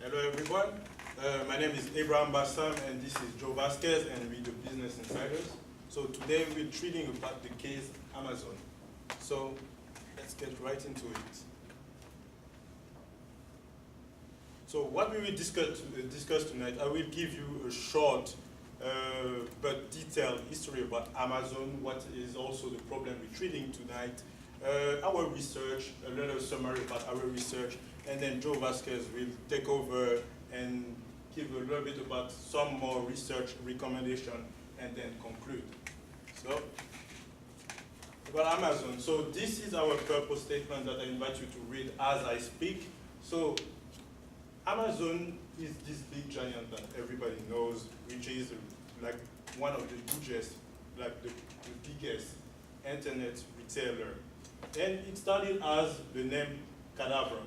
Hello everyone, my name is Abraham Bassam and this is Joe Vasquez and we're the Business Insiders. So today we're treating about the case Amazon. So let's get right into it. So what we will discuss tonight, I will give you a short but detailed history about Amazon, what is also the problem we're treating tonight, our research, a little summary about our research, and then Joe Vasquez will take over and give a little bit about some more research recommendation and then conclude. So, about Amazon. So this is our purpose statement that I invite you to read as I speak. So Amazon is this big giant that everybody knows, which is like one of the hugest, like the biggest internet retailer. And it started as the name Cadabra,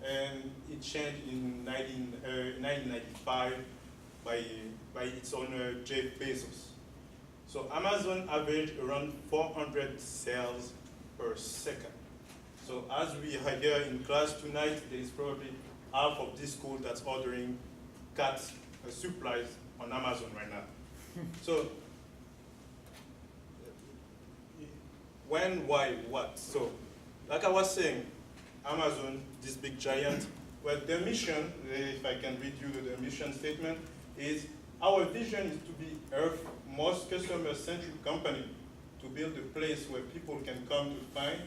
and it changed in 1995 by its owner Jeff Bezos. So Amazon averaged around 400 sales per second. So as we are here in class tonight, there is probably half of this school that's ordering cat supplies on Amazon right now. So when, why, what? So like I was saying, Amazon, this big giant, well, their mission, if I can read you the mission statement, is our vision is to be Earth's most customer-centric company, to build a place where people can come to find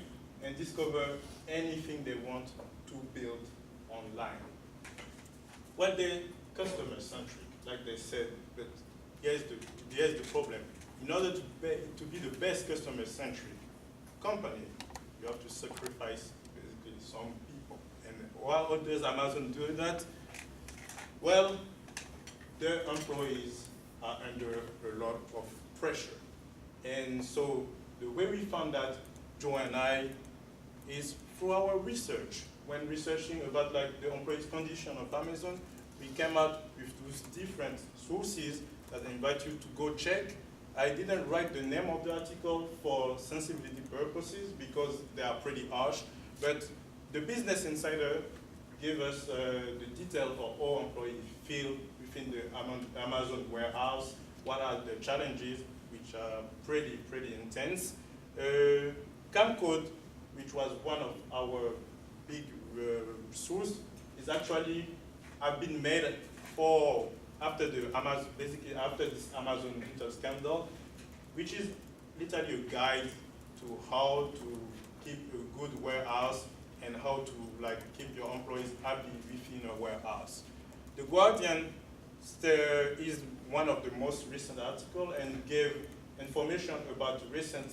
and discover anything they want to build online. Well, they're customer-centric, like they said, but here's the problem. In order to be the best customer-centric company, you have to sacrifice basically some people. And how does Amazon do that? Well, their employees are under a lot of pressure. And so the way we found that, Joe and I, is through our research. When researching about like the employees' condition of Amazon, we came out with those different sources that I invite you to go check. I didn't write the name of the article for sensitivity purposes because they are pretty harsh, but the Business Insider gave us the detail of how employees feel within the Amazon warehouse, what are the challenges, which are pretty intense. Camcode, which was one of our big source, is actually have been made for after the Amazon, basically after this Amazon Intel scandal, which is literally a guide to how to keep a good warehouse and how to like keep your employees happy within a warehouse. The Guardian is one of the most recent articles and gave information about recent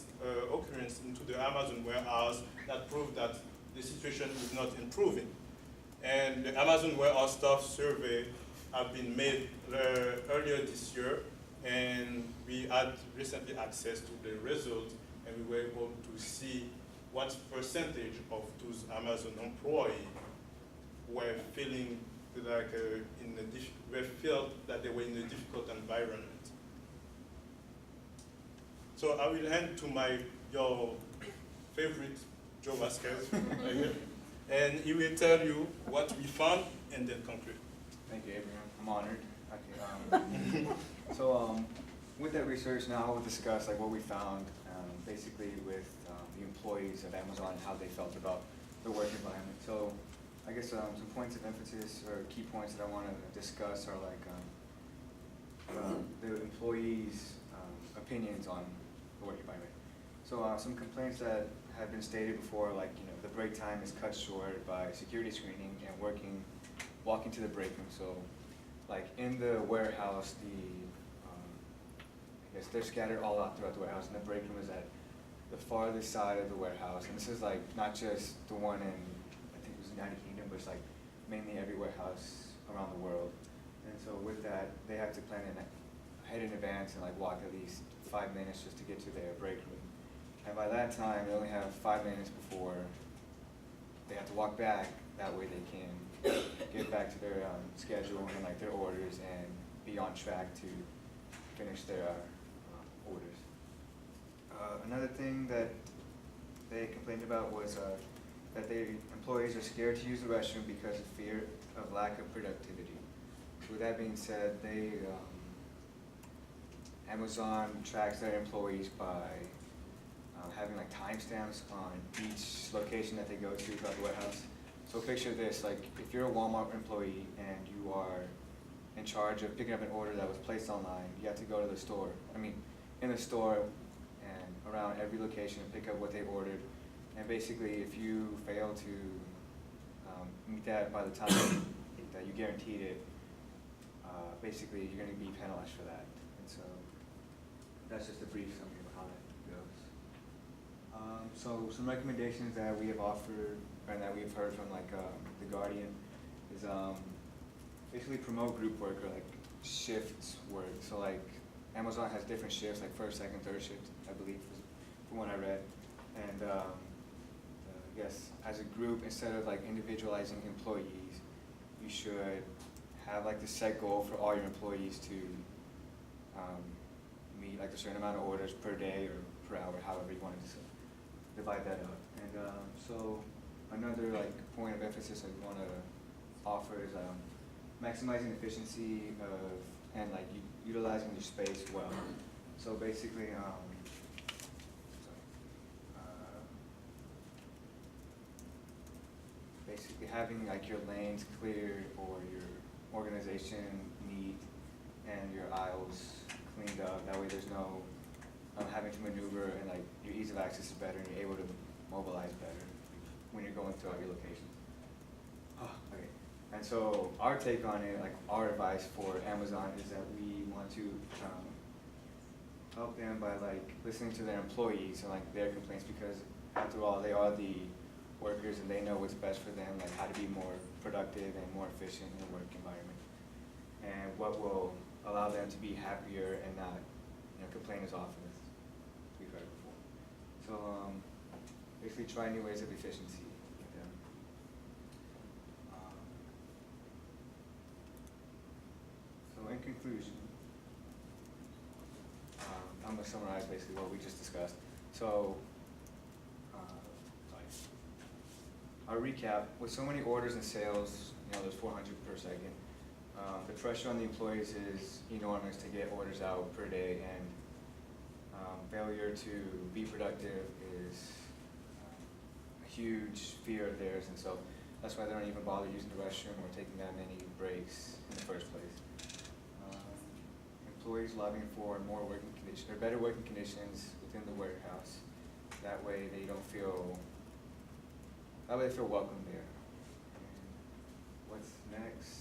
occurrence into the Amazon warehouse that proved that the situation is not improving. And the Amazon warehouse staff survey have been made earlier this year, and we had recently access to the results, and we were able to see what percentage of those Amazon employees were feeling like felt that they were in a difficult environment. So I will hand to your favorite Joe Vasquez right here, and he will tell you what we found and then conclude. Thank you, Abraham. I'm honored. Okay, with that research now, we'll discuss like what we found, basically with the employees of Amazon and how they felt about the work environment. So, I guess some points of emphasis or key points that I want to discuss are like the employees' opinions on the work environment. So, some complaints that have been stated before, like the break time is cut short by security screening and walking to the break room. So, like in the warehouse, I guess they're scattered all out throughout the warehouse, and the break room is at the farthest side of the warehouse. And this is like not just the one in, I think it was the United Kingdom, but it's like mainly every warehouse around the world. And so with that, they have to plan ahead in advance and like walk at least 5 minutes just to get to their break room. And by that time, they only have 5 minutes before they have to walk back. That way they can get back to their schedule and like their orders and be on track to finish their orders. Another thing that they complained about was that employees are scared to use the restroom because of fear of lack of productivity. With that being said, Amazon tracks their employees by having like timestamps on each location that they go to throughout the warehouse. So picture this, like if you're a Walmart employee and you are in charge of picking up an order that was placed online, you have to go to the store, in the store and around every location and pick up what they ordered. And basically, if you fail to meet that by the time that you guaranteed it, basically you're going to be penalized for that. And so that's just a brief summary of how that goes. So some recommendations that we have offered and that we've heard from like the Guardian is basically promote group work or like shifts work. So like Amazon has different shifts, like first, second, third shift, I believe, from what I read. And yes, as a group, instead of like individualizing employees, you should have like the set goal for all your employees to meet like a certain amount of orders per day or per hour, however you wanted to divide that up. And so another like point of emphasis I want to offer is maximizing efficiency of and like utilizing your space well. So basically, basically having like your lanes cleared or your organization neat and your aisles cleaned up. That way there's no having to maneuver, and like your ease of access is better and you're able to mobilize better when you're going throughout your locations. Okay. And so our take on it, like our advice for Amazon is that we want to help them by like listening to their employees and like their complaints, because after all they are the workers and they know what's best for them, like how to be more productive and more efficient in the work environment, and what will allow them to be happier and not complain as often as we've heard before. So basically try new ways of efficiency with them. So in conclusion, I'm going to summarize basically what we just discussed. So our recap, with so many orders and sales, there's 400 per second, the pressure on the employees is enormous to get orders out per day, and failure to be productive is a huge fear of theirs, and so that's why they don't even bother using the restroom or taking that many breaks in the first place. Employees lobbying for more working conditions, or better working conditions within the warehouse. That way they feel welcome there. And what's next?